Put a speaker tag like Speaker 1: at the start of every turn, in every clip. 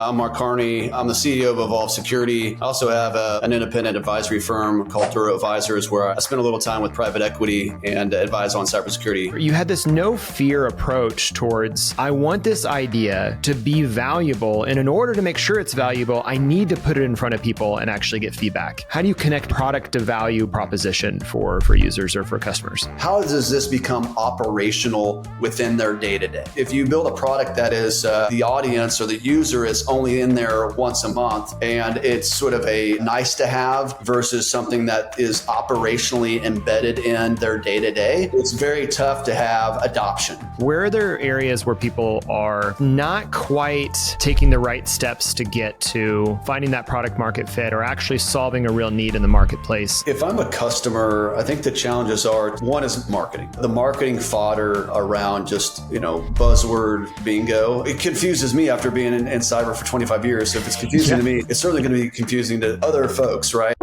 Speaker 1: I'm Mark Carney. I'm the CEO of Evolve Security. I also have an independent advisory firm called Duro Advisors, where I spend a little time with private equity and advise on cybersecurity.
Speaker 2: You had this no fear approach towards, I want this idea to be valuable, and in order to make sure it's valuable, I need to put it in front of people and actually get feedback. How do you connect product to value proposition for users or for customers?
Speaker 1: How does this become operational within their day-to-day? If you build a product that is the audience or the user is only in there once a month, and it's sort of a nice to have versus something that is operationally embedded in their day-to-day, it's very tough to have adoption.
Speaker 2: Where are there areas where people are not quite taking the right steps to get to finding that product market fit or actually solving a real need in the marketplace?
Speaker 1: If I'm a customer, I think the challenges are, one is marketing. The marketing fodder around just, buzzword bingo. It confuses me after being in cyber for 25 years. So if it's confusing to me, it's certainly going to be confusing to other folks, right?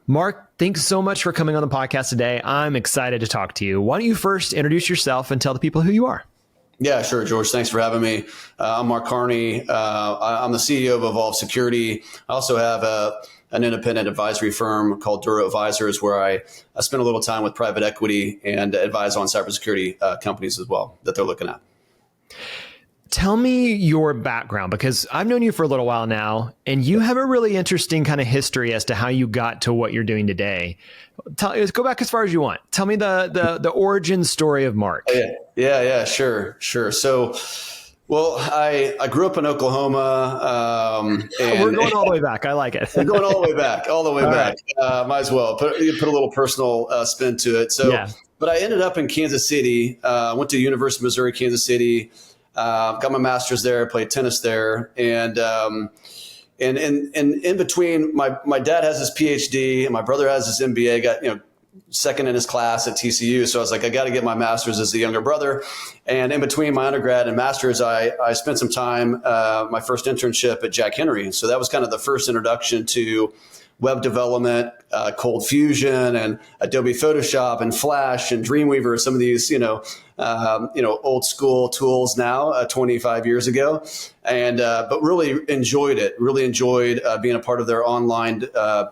Speaker 2: Mark, thanks so much for coming on the podcast today. I'm excited to talk to you. Why don't you first introduce yourself and tell the people who you are?
Speaker 1: Yeah, sure, George. Thanks for having me. I'm Mark Carney. I'm the CEO of Evolve Security. I also have an independent advisory firm called Duro Advisors, where I spend a little time with private equity and advise on cybersecurity companies as well that they're looking at.
Speaker 2: Tell me your background, because I've known you for a little while now, and you have a really interesting kind of history as to how you got to what you're doing today. Let's go back as far as you want. Tell me the origin story of Mark.
Speaker 1: Yeah, sure. So, well, I grew up in Oklahoma.
Speaker 2: And we're going all the way back. I like it.
Speaker 1: We're going all the way back. Right. Might as well put a little personal spin to it. So, But I ended up in Kansas City. Went to University of Missouri, Kansas City. Got my master's there, played tennis there. And in between, my dad has his PhD and my brother has his MBA, got, second in his class at TCU. So I was like, I got to get my master's as the younger brother. And in between my undergrad and master's, I spent some time, my first internship at Jack Henry. So that was kind of the first introduction to web development, Cold Fusion and Adobe Photoshop and Flash and Dreamweaver, some of these, old school tools now, 25 years ago. And, but really enjoyed it, being a part of their online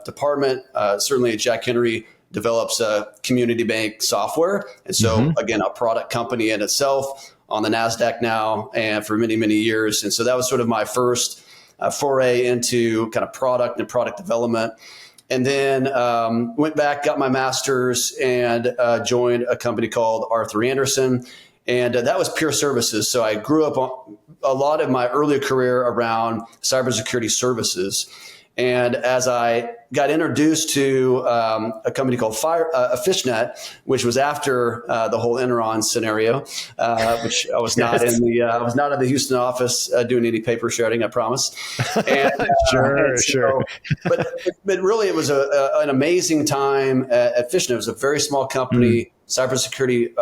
Speaker 1: department. Certainly at Jack Henry develops community bank software. And so again, a product company in itself on the NASDAQ now and for many, many years. And so that was sort of my first foray into kind of product and product development. And then went back, got my master's, and joined a company called Arthur Andersen. And that was pure services. So I grew up a lot of my early career around cybersecurity services. And as I got introduced to a company called Fishnet, which was after the whole Enron scenario, which I was not in the Houston office doing any paper shredding, I promise. And,
Speaker 2: Sure.
Speaker 1: But really, it was an amazing time at Fishnet. It was a very small company, cybersecurity,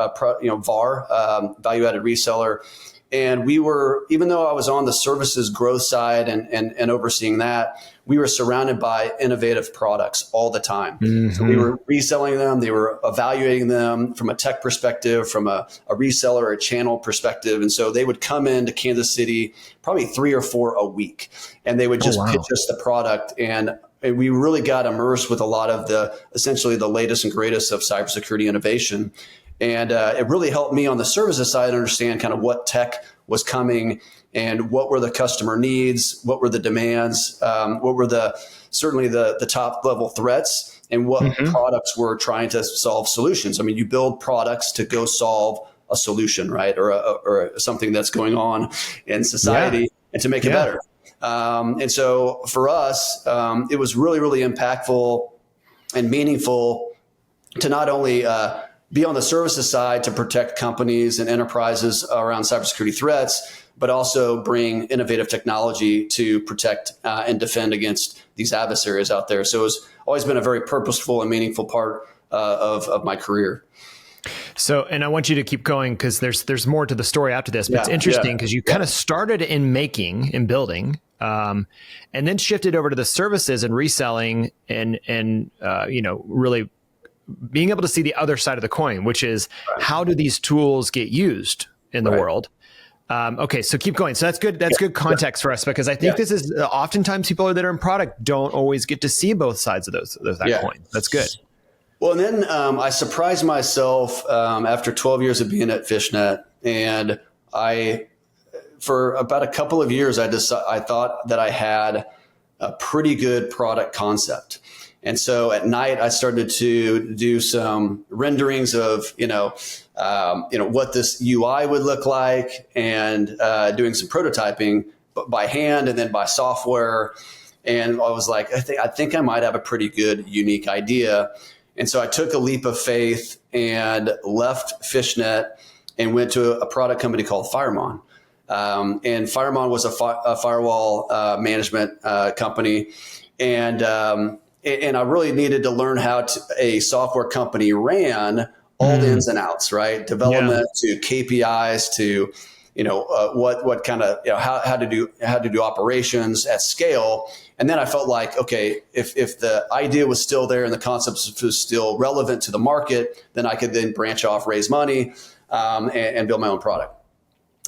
Speaker 1: VAR, value-added reseller. And we were, even though I was on the services growth side and overseeing that, we were surrounded by innovative products all the time. So we were reselling them. They were evaluating them from a tech perspective, from a reseller or a channel perspective. And so they would come into Kansas City probably 3 or 4 a week, and they would just pitch us the product. And we really got immersed with a lot of essentially the latest and greatest of cybersecurity innovation. And it really helped me on the services side understand kind of what tech was coming and what were the customer needs, what were the demands, what were certainly the top level threats, and what products were trying to solve solutions. I mean, you build products to go solve a solution, right? Or something that's going on in society and to make it better. And so for us, it was really, really impactful and meaningful to not only be on the services side to protect companies and enterprises around cybersecurity threats, but also bring innovative technology to protect and defend against these adversaries out there. So it's always been a very purposeful and meaningful part of my career.
Speaker 2: So, and I want you to keep going because there's more to the story after this, but it's interesting because you kind of started in building, and then shifted over to the services and reselling and really being able to see the other side of the coin, which is how do these tools get used in the world? Okay, so keep going. So that's good. That's good context for us, because I think this is oftentimes people that are in product don't always get to see both sides of that coin. That's good.
Speaker 1: Well, and then I surprised myself after 12 years of being at Fishnet, and for about a couple of years, I thought that I had a pretty good product concept. And so at night, I started to do some renderings of, what this UI would look like, and doing some prototyping by hand and then by software. And I was like, I think I might have a pretty good, unique idea. And so I took a leap of faith and left Fishnet and went to a product company called Firemon. And Firemon was a firewall management company. And I really needed to learn how a software company ran all the ins and outs, right? Development to KPIs to, what kind of, how to do operations at scale. And then I felt like, okay, if the idea was still there and the concept was still relevant to the market, then I could then branch off, raise money, and build my own product.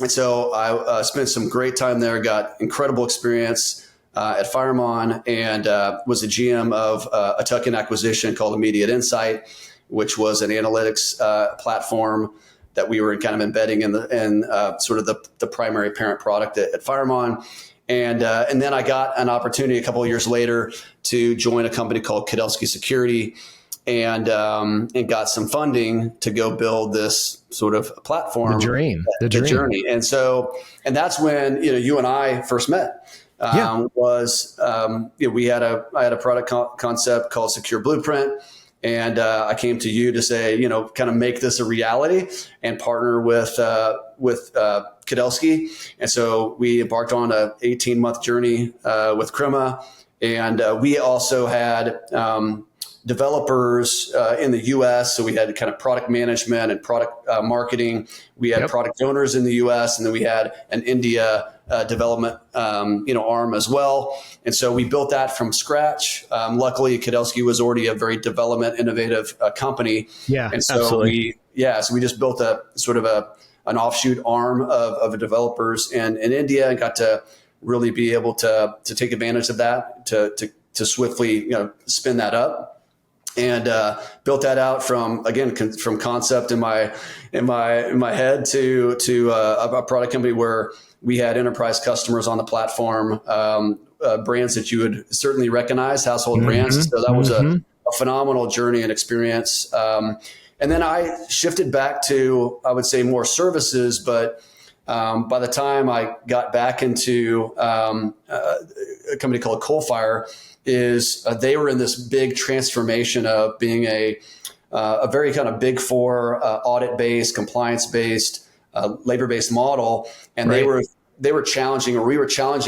Speaker 1: And so I spent some great time there, got incredible experience at Firemon, and was a GM of a tuck-in acquisition called Immediate Insight, which was an analytics platform that we were kind of embedding in sort of the primary parent product at Firemon. And then I got an opportunity a couple of years later to join a company called Cybersecurity, and got some funding to go build this sort of platform.
Speaker 2: The journey.
Speaker 1: And that's when, you and I first met. I had a product concept called Secure Blueprint. And I came to you to say, kind of make this a reality and partner with Kudelski. And so we embarked on a 18-month journey with Crema. And we also had developers in the US. So we had kind of product management and product marketing. We had product owners in the US, and then we had an India development arm as well. And so we built that from scratch. Luckily, Kudelski was already a very development, innovative company.
Speaker 2: Yeah,
Speaker 1: and so
Speaker 2: absolutely.
Speaker 1: So we just built a sort of an offshoot arm of developers in India, and got to really be able to take advantage of that, to swiftly spin that up. And built that out from concept in my head to a product company where we had enterprise customers on the platform, brands that you would certainly recognize, household brands. So that was a phenomenal journey and experience. And then I shifted back to, I would say, more services. But by the time I got back into a company called Coalfire, they were in this big transformation of being a very kind of big four, audit-based, compliance-based, labor-based model. And we were challenging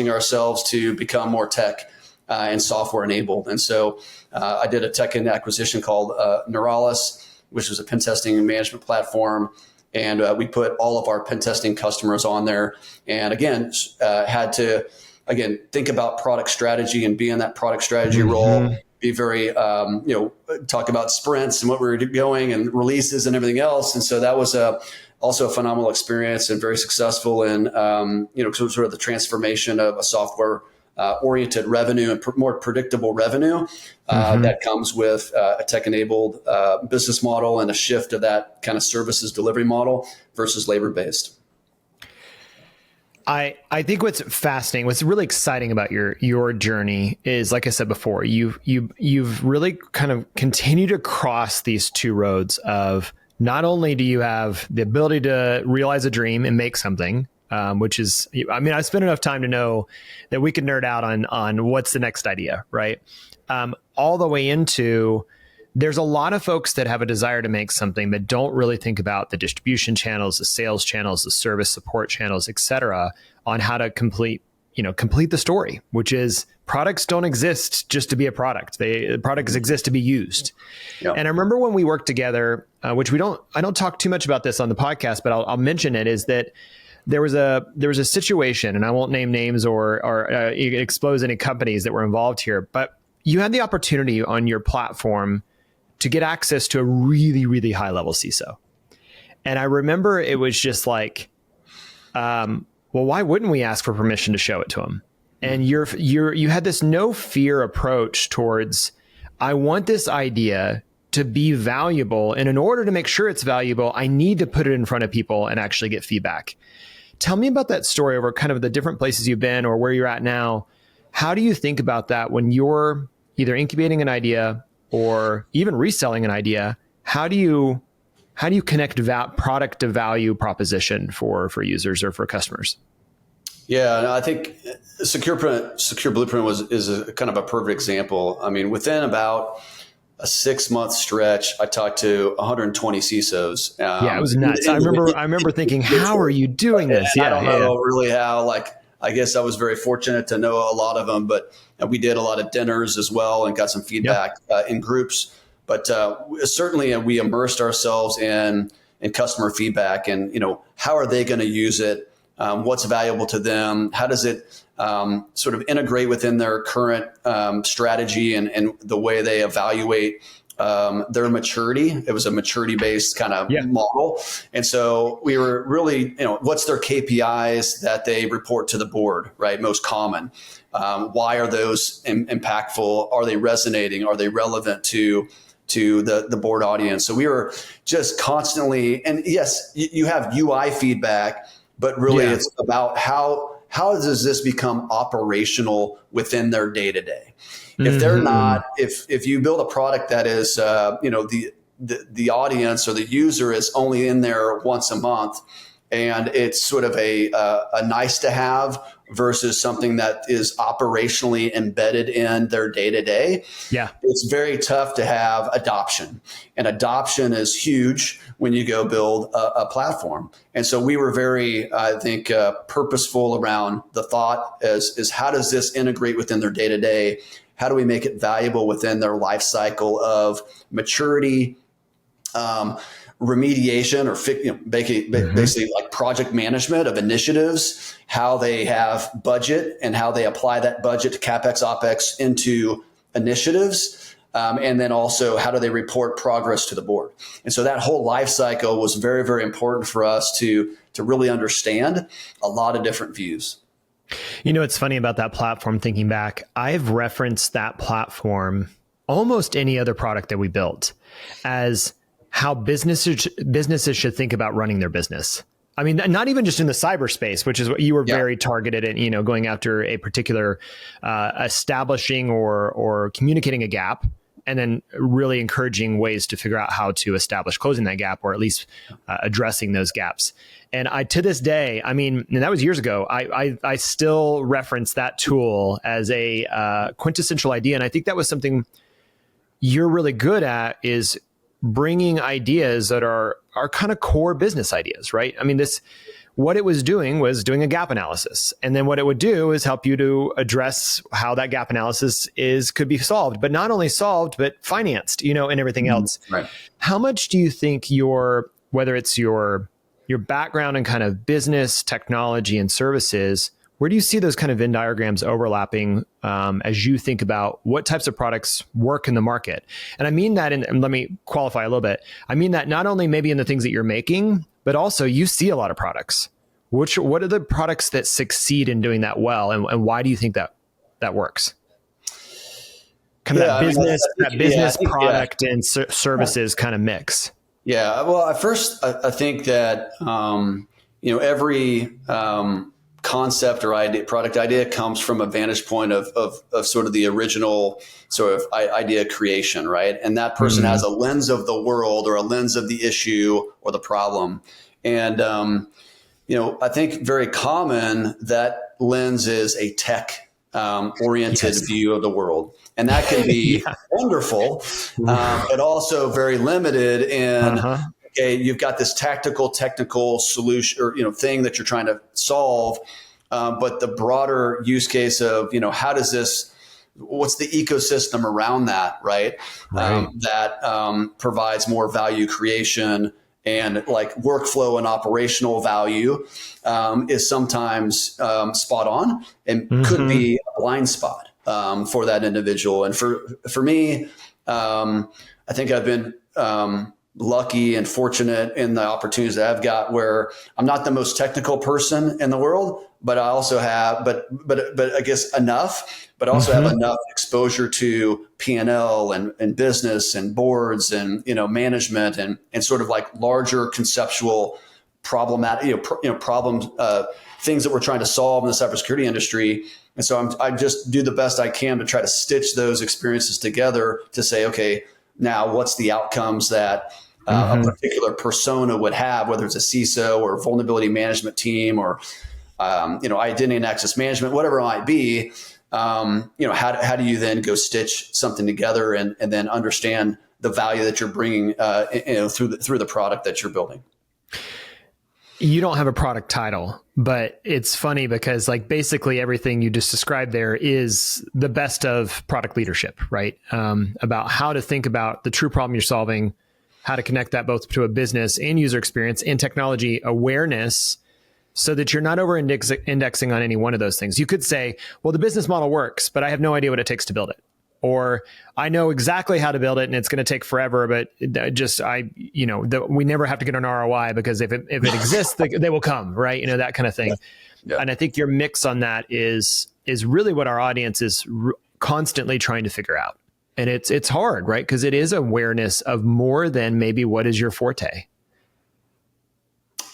Speaker 1: ourselves to become more tech and software enabled. And so I did a tech-in acquisition called Neuralis, which was a pen testing and management platform. And we put all of our pen testing customers on there. And again, had to think about product strategy and be in that product strategy role, be very, talk about sprints and what we were doing and releases and everything else. And so that was also a phenomenal experience and very successful in, sort of the transformation of a software oriented revenue and more predictable revenue that comes with a tech-enabled business model, and a shift to that kind of services delivery model versus labor-based.
Speaker 2: I think what's fascinating, what's really exciting about your journey is, like I said before, you've really kind of continued to cross these two roads of, not only do you have the ability to realize a dream and make something, which is, I spent enough time to know that we could nerd out on what's the next idea, right? All the way into, there's a lot of folks that have a desire to make something that don't really think about the distribution channels, the sales channels, the service support channels, et cetera, on how to complete the story, which is, products don't exist just to be a product. Products exist to be used. Yep. And I remember when we worked together, which I don't talk too much about this on the podcast, but I'll mention it, is that there was a situation, and I won't name names or expose any companies that were involved here, but you had the opportunity on your platform to get access to a really, really high level CISO. And I remember it was just like, well, why wouldn't we ask for permission to show it to them? And you had this no fear approach towards, I want this idea to be valuable. And in order to make sure it's valuable, I need to put it in front of people and actually get feedback. Tell me about that story over kind of the different places you've been or where you're at now. How do you think about that when you're either incubating an idea or even reselling an idea? How do you connect product to value proposition for users or for customers?
Speaker 1: Yeah, no, I think Secure Blueprint is a kind of a perfect example. I mean, within about a 6-month stretch, I talked to 120 CISOs.
Speaker 2: Yeah, it was nuts. I remember thinking, how are you doing this?
Speaker 1: Yeah, I don't know really how. I guess I was very fortunate to know a lot of them, but we did a lot of dinners as well and got some feedback in groups. But certainly, we immersed ourselves in customer feedback, and how are they going to use it? What's valuable to them? How does it sort of integrate within their current strategy and the way they evaluate their maturity? It was a maturity-based kind of model. And so we were really, what's their KPIs that they report to the board, right? Most common. Why are those impactful? Are they resonating? Are they relevant to the board audience? So we were just constantly, and yes, you have UI feedback, but really it's about how does this become operational within their day-to-day? If they're not, if you build a product that is, the audience or the user is only in there once a month, and it's sort of a nice to have versus something that is operationally embedded in their day-to-day, it's very tough to have adoption. And adoption is huge when you go build a platform. And so we were very, I think, purposeful around the thought is how does this integrate within their day-to-day? How do we make it valuable within their life cycle of maturity, remediation, or basically like project management of initiatives, how they have budget and how they apply that budget to CapEx, OpEx into initiatives. And then also, how do they report progress to the board? And so that whole life cycle was very, very important for us to really understand a lot of different views.
Speaker 2: It's funny about that platform, thinking back, I've referenced that platform, almost any other product that we built, as how businesses should think about running their business. I mean, not even just in the cyberspace, which is what you were very targeted at, going after a particular establishing or communicating a gap, and then really encouraging ways to figure out how to establish closing that gap, or at least addressing those gaps. And to this day, I mean, and that was years ago, I still reference that tool as a quintessential idea. And I think that was something you're really good at, is bringing ideas that are kind of core business ideas, right? I mean, what it was doing a gap analysis. And then what it would do is help you to address how that gap analysis could be solved, but not only solved, but financed, and everything else.
Speaker 1: Right.
Speaker 2: How much do you think whether it's your background in kind of business, technology, and services, where do you see those kind of Venn diagrams overlapping as you think about what types of products work in the market? And I mean that, and let me qualify a little bit. I mean that not only maybe in the things that you're making, but also you see a lot of products. What are the products that succeed in doing that well, and why do you think that works? Kind of that business product and services kind of mix.
Speaker 1: Yeah. Well, at first, I think that every concept or product idea comes from a vantage point of sort of the original sort of idea creation, right? And that person has a lens of the world or a lens of the issue or the problem. And, I think very common that lens is a tech oriented view of the world. And that can be wonderful, but also very limited in, okay, you've got this technical solution or, thing that you're trying to solve. But the broader use case of, what's the ecosystem around that, right? That provides more value creation and like workflow and operational value is sometimes spot on and could be a blind spot for that individual. And for me, I think I've been lucky and fortunate in the opportunities that I've got, where I'm not the most technical person in the world, but I also have, but I guess enough, but also have enough exposure to P&L and business and boards and, management and sort of like larger conceptual problematic, problems, things that we're trying to solve in the cybersecurity industry. And so I just do the best I can to try to stitch those experiences together to say, okay, now what's the outcomes that a particular persona would have, whether it's a CISO or vulnerability management team or, identity and access management, whatever it might be. How do you then go stitch something together and then understand the value that you're bringing, through the product that you're building?
Speaker 2: You don't have a product title, but it's funny because like basically everything you just described there is the best of product leadership, right? About how to think about the true problem you're solving, how to connect that both to a business and user experience and technology awareness so that you're not over indexing on any one of those things. You could say, well, the business model works, but I have no idea what it takes to build it. Or I know exactly how to build it and it's going to take forever, but we never have to get an ROI because if it exists, they will come, right? That kind of thing. Yeah. And I think your mix on that is really what our audience is constantly trying to figure out. And it's hard, right? Because it is awareness of more than maybe what is your forte.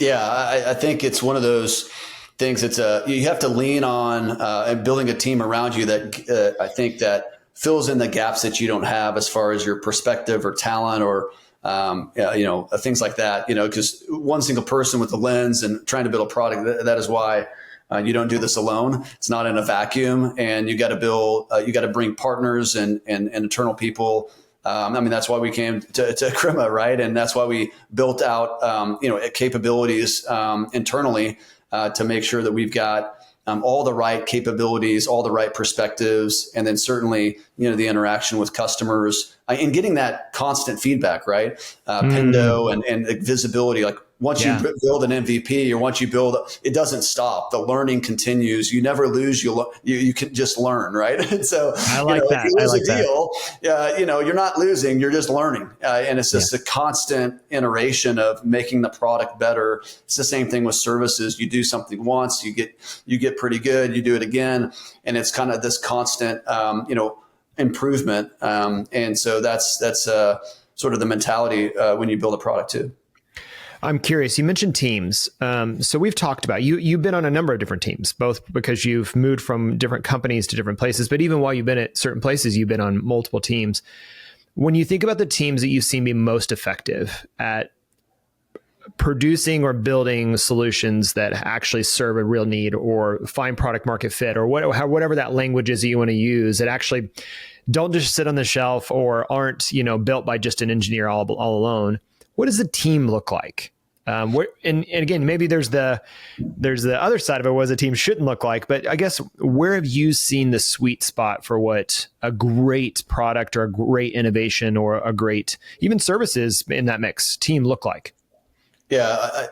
Speaker 1: Yeah, I think it's one of those things. You have to lean on and building a team around you that I think that fills in the gaps that you don't have as far as your perspective or talent or things like that. Because one single person with a lens and trying to build a product, that is why you don't do this alone. It's not in a vacuum, and you got to build. You got to bring partners and internal people. That's why we came to Crema, right? And that's why we built out, capabilities internally to make sure that we've got all the right capabilities, all the right perspectives, and then certainly, the interaction with customers and getting that constant feedback, right? Pindo and visibility, like once you build an MVP or once you build, it doesn't stop. The learning continues. You never lose. You can just learn, right? And so
Speaker 2: I like that.
Speaker 1: If you lose a deal, you're not losing. You're just learning, and it's just a constant iteration of making the product better. It's the same thing with services. You do something once, you get pretty good. You do it again, and it's kind of this constant, improvement. And so that's sort of the mentality when you build a product too.
Speaker 2: I'm curious. You mentioned teams. So we've talked about you've been on a number of different teams, both because you've moved from different companies to different places, but even while you've been at certain places, you've been on multiple teams. When you think about the teams that you've seen be most effective at producing or building solutions that actually serve a real need or find product market fit or whatever that language is that you want to use, that actually don't just sit on the shelf or aren't, built by just an engineer all alone. What does the team look like? And again, maybe there's the other side of it, what a team shouldn't look like. But I guess where have you seen the sweet spot for what a great product or a great innovation or a great even services in that mix team look like?
Speaker 1: Yeah.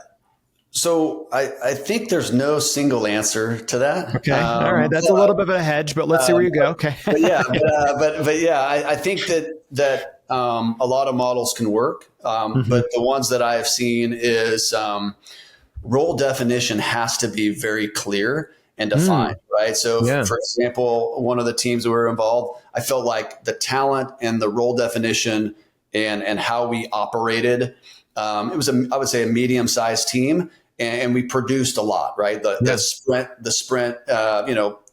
Speaker 1: So I think there's no single answer to that.
Speaker 2: Okay. All right. That's a little bit of a hedge, but let's see where you go. Okay.
Speaker 1: but I think that a lot of models can work. But the ones that I have seen is role definition has to be very clear and defined, right? So for example, one of the teams that were involved, I felt like the talent and the role definition and how we operated, it was I would say a medium-sized team. And we produced a lot, right? The sprint,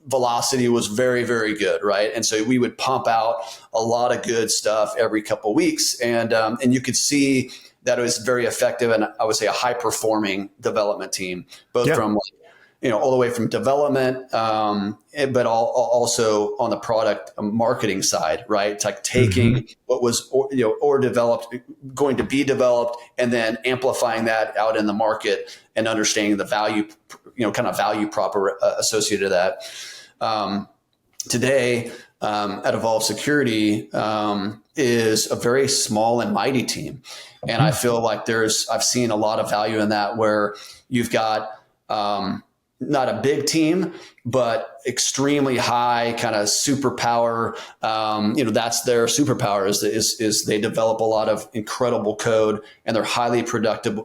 Speaker 1: velocity was very, very good, right? And so we would pump out a lot of good stuff every couple of weeks, and you could see that it was very effective, and I would say a high performing development team, both from all the way from development, but also on the product marketing side, right? It's like taking what was or developed, going to be developed, and then amplifying that out in the market and understanding the value, kind of value proper associated to that. Today, at Evolve Security is a very small and mighty team, and I feel like I've seen a lot of value in that, where you've got not a big team, but extremely high kind of superpower. That's their superpower is they develop a lot of incredible code and they're highly productive.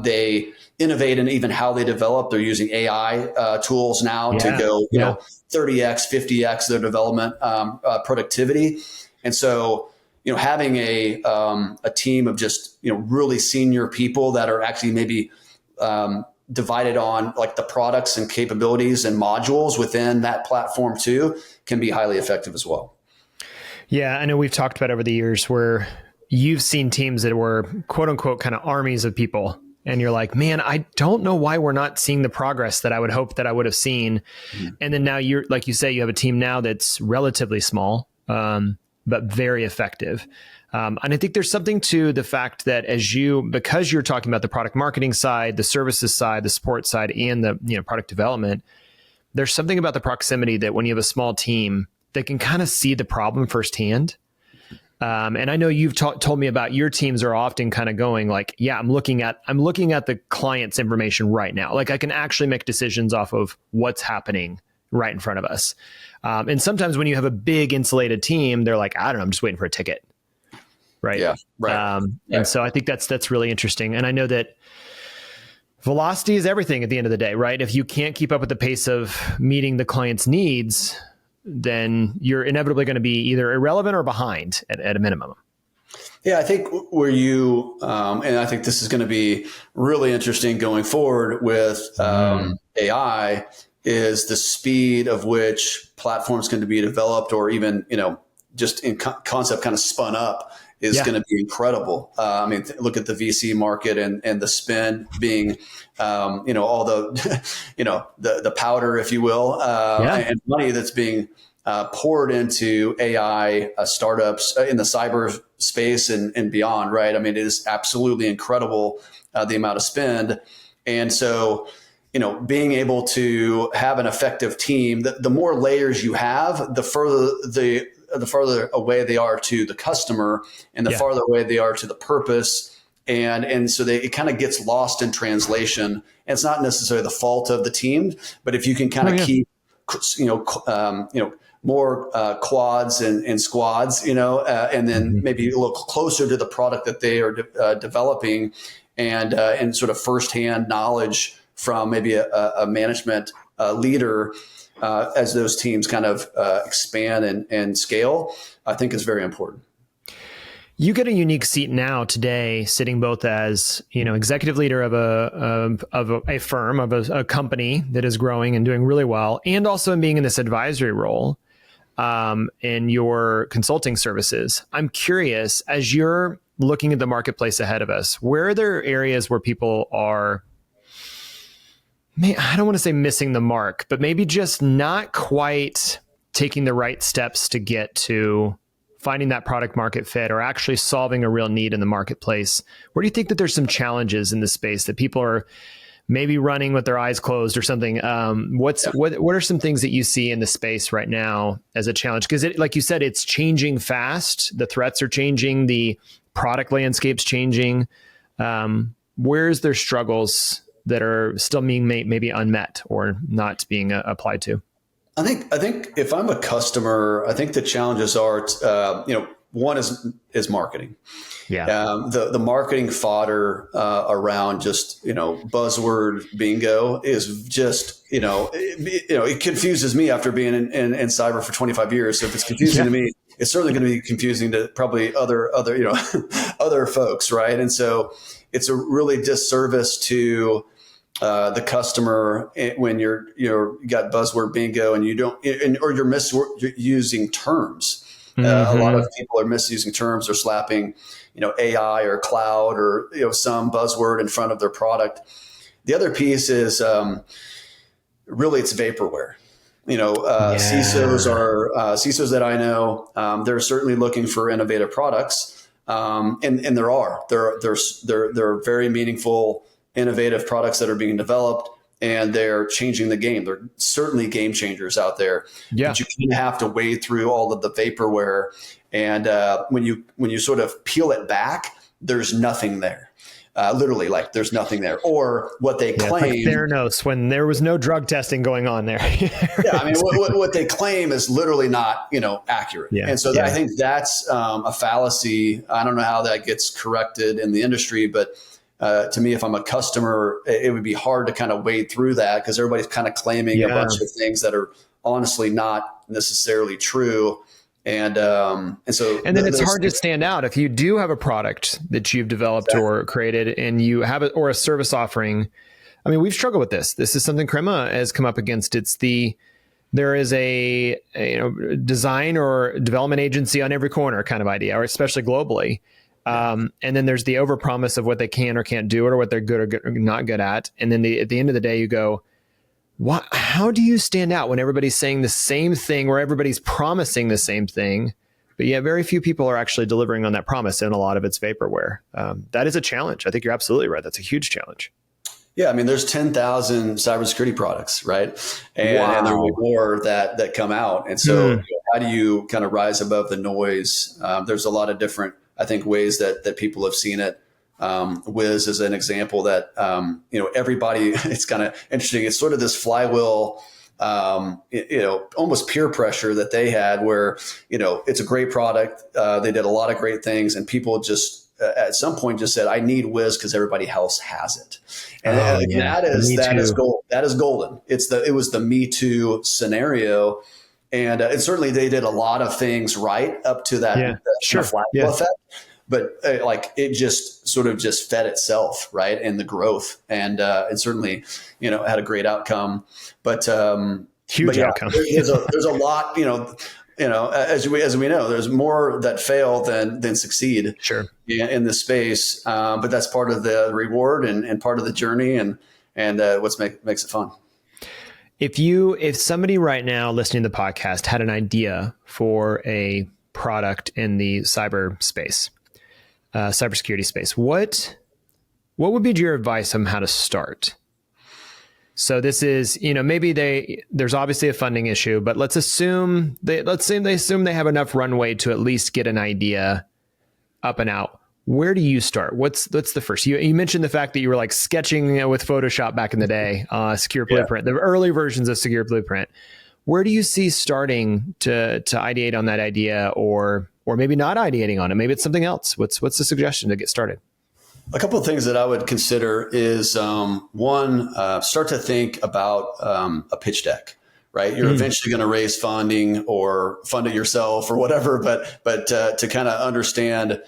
Speaker 1: They innovate in even how they develop. They're using AI tools now to go, 30x, 50x their development productivity. And so, having a team of just, really senior people that are actually maybe divided on like the products and capabilities and modules within that platform too can be highly effective as well.
Speaker 2: Yeah, I know we've talked about over the years where you've seen teams that were quote unquote kind of armies of people. And you're like, man, I don't know why we're not seeing the progress that I would hope that I would have seen. Mm-hmm. And then now you're, like you say, you have a team now that's relatively small, but very effective. And I think there's something to the fact that because you're talking about the product marketing side, the services side, the support side, and the product development, there's something about the proximity that when you have a small team, they can kind of see the problem firsthand. And I know you've told me about your teams are often kind of going like, yeah, I'm looking at the client's information right now. Like I can actually make decisions off of what's happening right in front of us. And sometimes when you have a big insulated team, they're like, I don't know, I'm just waiting for a ticket. Right.
Speaker 1: Yeah. Right.
Speaker 2: And so I think that's really interesting. And I know that velocity is everything at the end of the day, right? If you can't keep up with the pace of meeting the client's needs, then you're inevitably going to be either irrelevant or behind at a minimum.
Speaker 1: Yeah, I think where you, and I think this is going to be really interesting going forward with AI, is the speed of which platforms can be developed or even, just in concept kind of spun up is going to be incredible. Look at the VC market and the spend being, all the, the powder, if you will, and money that's being poured into AI startups in the cyber space and beyond, right? It is absolutely incredible, the amount of spend. And so, being able to have an effective team, the more layers you have, the farther away they are to the customer and the farther away they are to the purpose. And so it kind of gets lost in translation. And it's not necessarily the fault of the team, but if you can kind of keep, more quads and squads, and then maybe a little closer to the product that they are developing and sort of firsthand knowledge from maybe a management leader as those teams kind of expand and scale, I think is very important.
Speaker 2: You get a unique seat now today, sitting both as executive leader of a firm, of a company that is growing and doing really well, and also in being in this advisory role in your consulting services. I'm curious, as you're looking at the marketplace ahead of us, where are there areas where people are, I don't want to say missing the mark, but maybe just not quite taking the right steps to get to finding that product market fit or actually solving a real need in the marketplace? Where do you think that there's some challenges in this space that people are maybe running with their eyes closed or something? What are some things that you see in the space right now as a challenge? Because like you said, it's changing fast. The threats are changing. The product landscape's changing. Where's there struggles that are still being maybe unmet or not being applied to?
Speaker 1: I think if I'm a customer, I think the challenges are, one is marketing.
Speaker 2: Yeah.
Speaker 1: The marketing fodder around just buzzword bingo is just it confuses me after being in cyber for 25 years. So if it's confusing to me, it's certainly going to be confusing to probably other other folks, right? And so it's a really disservice to the customer when you got buzzword bingo and you don't, or you're misusing terms. A lot of people are misusing terms or slapping, AI or cloud or some buzzword in front of their product. The other piece is really it's vaporware. CISOs that I know, they're certainly looking for innovative products, and there are very meaningful, innovative products that are being developed, and they're changing the game. They're certainly game changers out there. Yeah. But you kind of have to wade through all of the vaporware, and when you sort of peel it back, there's nothing there. literally like there's nothing there, or what they claim.
Speaker 2: Like Theranos, when there was no drug testing going on there.
Speaker 1: Yeah, I mean, what they claim is literally not, accurate.
Speaker 2: Yeah.
Speaker 1: And so I think that's a fallacy. I don't know how that gets corrected in the industry, but to me, if I'm a customer, it would be hard to kind of wade through that because everybody's kind of claiming a bunch of things that are honestly not necessarily true. And then
Speaker 2: it's hard to stand out if you do have a product that you've developed or created and you have it, or a service offering. I mean, we've struggled with this. This is something Crema has come up against. There is a design or development agency on every corner kind of idea, or especially globally. And then there's the overpromise of what they can or can't do, or what they're good or not good at. And then at the end of the day, you go, how do you stand out when everybody's saying the same thing, or everybody's promising the same thing, but yet very few people are actually delivering on that promise, and a lot of it's vaporware. That is a challenge. I think you're absolutely right. That's a huge challenge.
Speaker 1: Yeah, I mean, there's 10,000 cybersecurity products, right? And there will be more that come out. And so how do you kind of rise above the noise? There's a lot of different, I think, ways that people have seen it. Wiz is an example that, everybody, it's kind of interesting. It's sort of this flywheel, almost peer pressure that they had where, it's a great product. They did a lot of great things, and people just at some point just said, I need Wiz because everybody else has it. And that is gold. That is golden. It was the Me Too scenario. And certainly they did a lot of things right up to that flywheel effect. But it just sort of just fed itself, right, and the growth, and certainly, had a great outcome. But
Speaker 2: huge outcome.
Speaker 1: there's a lot, as we know, there's more that fail than succeed.
Speaker 2: Sure.
Speaker 1: In this space, but that's part of the reward and part of the journey, and what makes it fun.
Speaker 2: If somebody right now listening to the podcast had an idea for a product in the cybersecurity space, what would be your advice on how to start? So this is, maybe there's obviously a funding issue, but let's assume they have enough runway to at least get an idea up and out. Where do you start? What's the first? You mentioned the fact that you were like sketching with Photoshop back in the day, Secure Blueprint, the early versions of Secure Blueprint. Where do you see starting to ideate on that idea, or maybe not ideating on it? Maybe it's something else. What's the suggestion to get started?
Speaker 1: A couple of things that I would consider is one, start to think about a pitch deck, right? You're eventually going to raise funding or fund it yourself or whatever, but to kind of understand,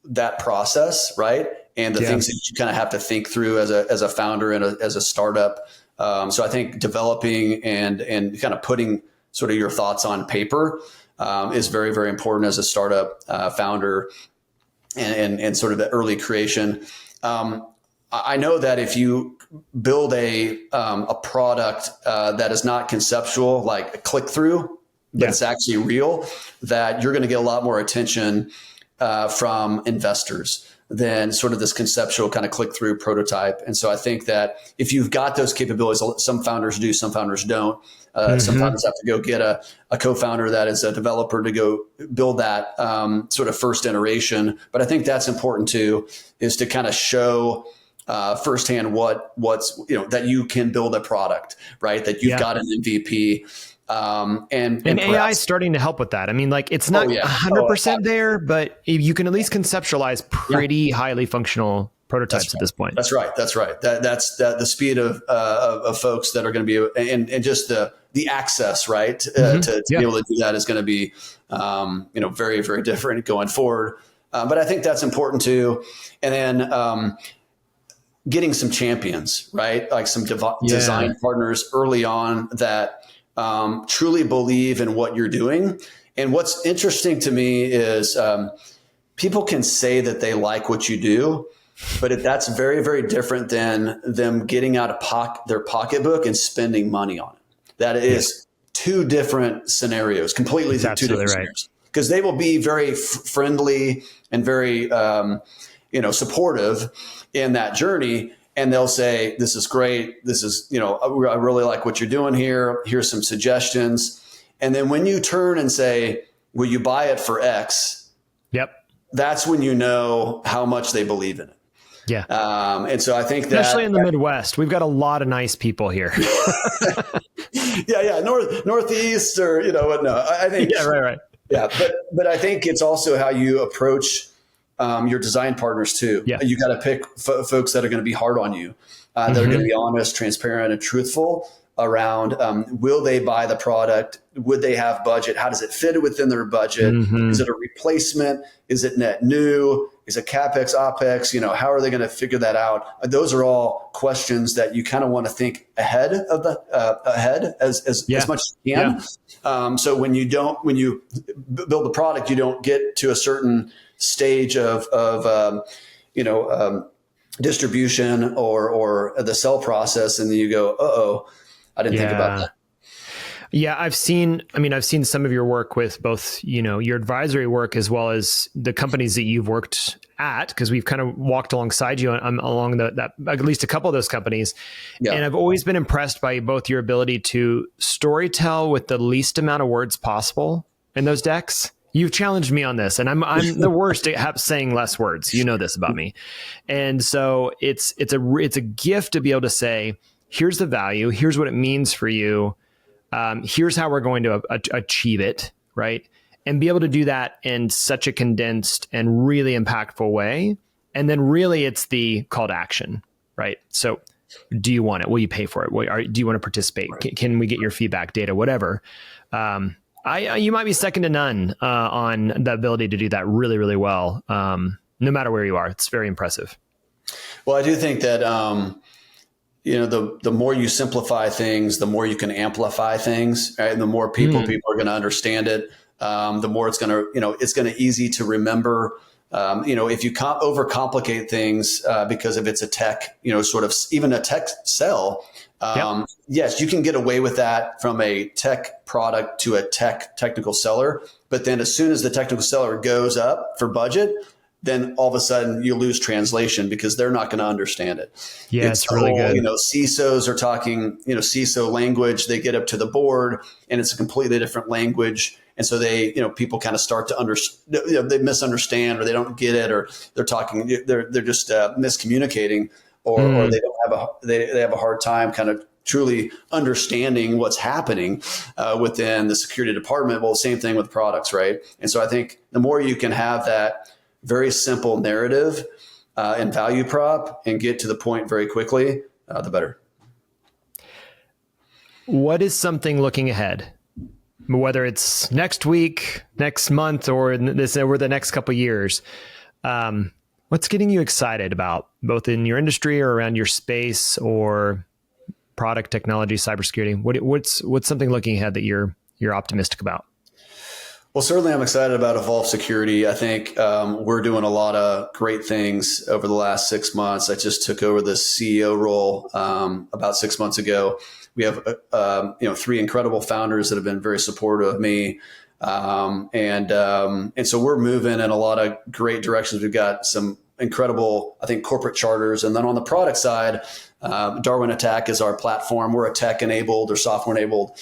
Speaker 1: that process, right? And the things that you kind of have to think through as a founder and as a startup. So I think developing and kind of putting sort of your thoughts on paper is very, very important as a startup founder. And sort of the early creation. I know that if you build a product that is not conceptual, like a click through, but it's actually real, that you're going to get a lot more attention from investors than sort of this conceptual kind of click through prototype. And so I think that if you've got those capabilities, some founders do, some founders don't. Some founders have to go get a co-founder that is a developer to go build that sort of first iteration. But I think that's important too, is to kind of show firsthand what's that you can build a product, right? That you've got an MVP. And
Speaker 2: AI is starting to help with that. I mean, like it's not 100% there, but you can at least conceptualize pretty highly functional prototypes at this point.
Speaker 1: That's right. That's the speed of folks that are going to be, and just the access, right, to be able to do that is going to be, very, very different going forward. But I think that's important too. And then getting some champions, right, like some design partners early on that truly believe in what you're doing. And what's interesting to me is people can say that they like what you do, but that's very, very different than them getting out of their pocketbook and spending money on it. That is two different scenarios, completely two different scenarios. Because they will be very friendly and very, supportive in that journey. And they'll say, this is great. This is, I really like what you're doing here. Here's some suggestions. And then when you turn and say, will you buy it for X?
Speaker 2: Yep.
Speaker 1: that's when you know how much they believe in it.
Speaker 2: Yeah.
Speaker 1: And so I think
Speaker 2: especially in the Midwest, we've got a lot of nice people here.
Speaker 1: yeah. Northeast or, no, I think,
Speaker 2: right.
Speaker 1: Yeah. But I think it's also how you approach your design partners too.
Speaker 2: Yeah.
Speaker 1: You got to pick folks that are going to be hard on you, that are going to be honest, transparent, and truthful around, will they buy the product? Would they have budget? How does it fit within their budget? Is it a replacement? Is it net new? Is it CapEx, OpEx? How are they going to figure that out? Those are all questions that you kind of want to think ahead as much as you can. Yeah. So when you build the product, you don't get to a certain stage of distribution or the sell process, and then you go, uh-oh, I didn't think about that.
Speaker 2: Yeah, I've seen some of your work with both, your advisory work as well as the companies that you've worked at, because we've kind of walked alongside you along that at least a couple of those companies. Yeah. And I've always been impressed by both your ability to storytell with the least amount of words possible in those decks. You've challenged me on this, and I'm the worst at saying less words. You know this about me. And so it's a gift to be able to say, here's the value, here's what it means for you. Here's how we're going to achieve it, right? And be able to do that in such a condensed and really impactful way. And then really it's the call to action, right? So do you want it? Will you pay for it? Do you want to participate? Right. Can we get your feedback, data, whatever? You might be second to none on the ability to do that really, really well, no matter where you are. It's very impressive.
Speaker 1: Well, I do think that the more you simplify things, the more you can amplify things, right? And the more people are going to understand it. The more it's going to easy to remember. If you overcomplicate things because if it's a tech, sort of even a tech sell, yes, you can get away with that from a tech product to a technical seller. But then as soon as the technical seller goes up for budget, then all of a sudden you lose translation because they're not going to understand it.
Speaker 2: Yeah, it's really good.
Speaker 1: CISOs are talking, CISO language. They get up to the board and it's a completely different language. And so they, people kind of start to understand, they misunderstand or they don't get it, or they're just miscommunicating, or they don't they have a hard time kind of truly understanding what's happening within the security department. Well, same thing with products, right? And so I think the more you can have that very simple narrative and value prop and get to the point very quickly, the better. What
Speaker 2: is something looking ahead, whether it's next week, next month, or over the next couple of years? What's getting you excited about both in your industry or around your space or product technology, cybersecurity? What's something looking ahead that you're optimistic about?
Speaker 1: Well, certainly I'm excited about Evolve Security. I think we're doing a lot of great things over the last 6 months. I just took over the CEO role about 6 months ago. We have 3 incredible founders that have been very supportive of me. And so we're moving in a lot of great directions. We've got some incredible, I think, corporate charters. And then on the product side, Darwin Attack is our platform. We're a tech-enabled or software-enabled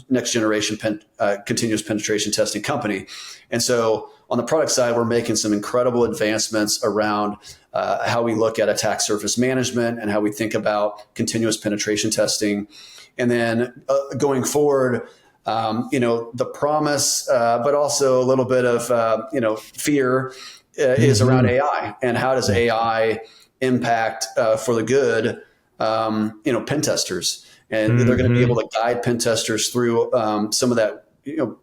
Speaker 1: next generation continuous penetration testing company. And so on the product side, we're making some incredible advancements around how we look at attack surface management and how we think about continuous penetration testing. And then going forward, the promise, but also a little bit of, fear is around AI, and how does AI impact for the good, pen testers. And they're going to be able to guide pen testers through some of that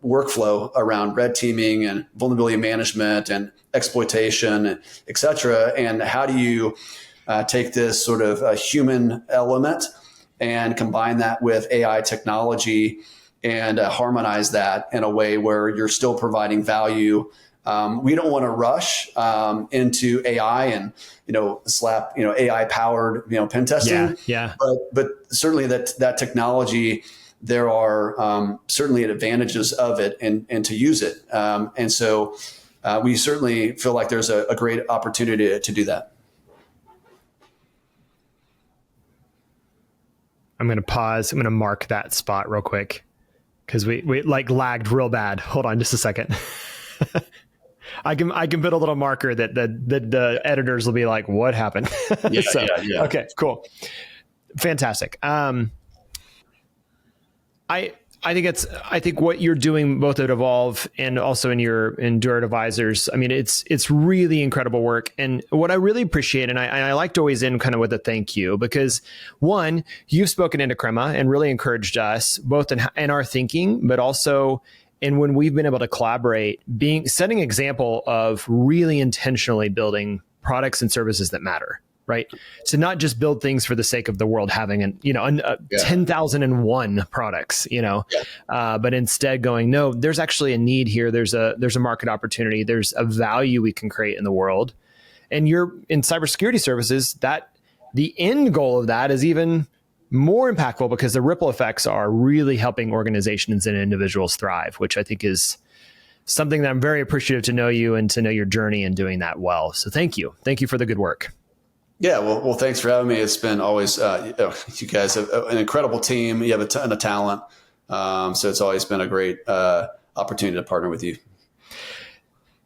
Speaker 1: workflow around red teaming and vulnerability management and exploitation, et cetera. And how do you take this sort of a human element and combine that with AI technology and harmonize that in a way where you're still providing value. We don't want to rush into AI and slap AI powered pen testing.
Speaker 2: Yeah.
Speaker 1: But certainly that technology, there are certainly advantages of it and to use it. And so we certainly feel like there's a great opportunity to do that.
Speaker 2: I'm going to pause. I'm going to mark that spot real quick because we lagged real bad. Hold on just a second. I can put a little marker that the editors will be like, what happened?
Speaker 1: Yeah.
Speaker 2: Okay, cool. Fantastic. I think what you're doing both at Evolve and also in Endure Advisors, I mean, it's really incredible work. And what I really appreciate, and I like to always end kind of with a thank you, because one, you've spoken into Crema and really encouraged us both in our thinking, but also in when we've been able to collaborate, setting example of really intentionally building products and services that matter. Right. To not just build things for the sake of the world having 10,001 products, but instead going, no, there's actually a need here. There's a market opportunity. There's a value we can create in the world. And you're in cybersecurity services, that the end goal of that is even more impactful because the ripple effects are really helping organizations and individuals thrive, which I think is something that I'm very appreciative to know you and to know your journey in doing that well. So thank you. Thank you for the good work.
Speaker 1: Yeah, well, thanks for having me. It's been always, you guys have an incredible team. You have a ton of talent. So it's always been a great opportunity to partner with you.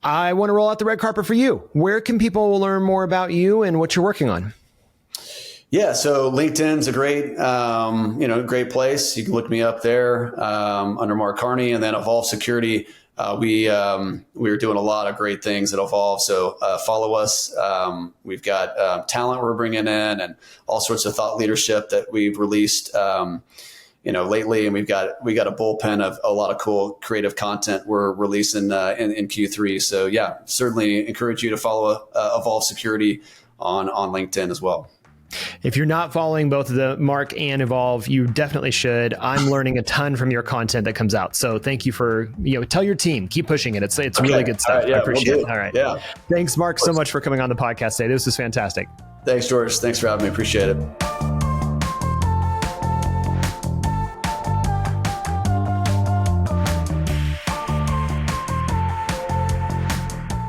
Speaker 2: I want to roll out the red carpet for you. Where can people learn more about you and what you're working on?
Speaker 1: Yeah, so LinkedIn's a great, great place. You can look me up there under Mark Carney, and then Evolve Security. We're doing a lot of great things at Evolve. So follow us. We've got talent we're bringing in and all sorts of thought leadership that we've released, lately. And we got a bullpen of a lot of cool creative content we're releasing in Q3. So yeah, certainly encourage you to follow Evolve Security on LinkedIn as well.
Speaker 2: If you're not following both of the Mark and Evolve, you definitely should. I'm learning a ton from your content that comes out. So thank you for, tell your team, keep pushing it. It's really good stuff.
Speaker 1: Yeah,
Speaker 2: I appreciate it. All right.
Speaker 1: Yeah.
Speaker 2: Thanks, Mark, so much for coming on the podcast today. This was fantastic.
Speaker 1: Thanks, George. Thanks for having me. Appreciate it.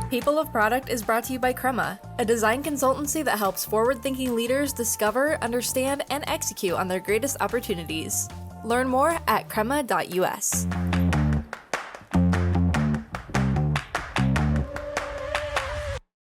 Speaker 3: People of Product is brought to you by Crema, a design consultancy that helps forward-thinking leaders discover, understand, and execute on their greatest opportunities. Learn more at crema.us.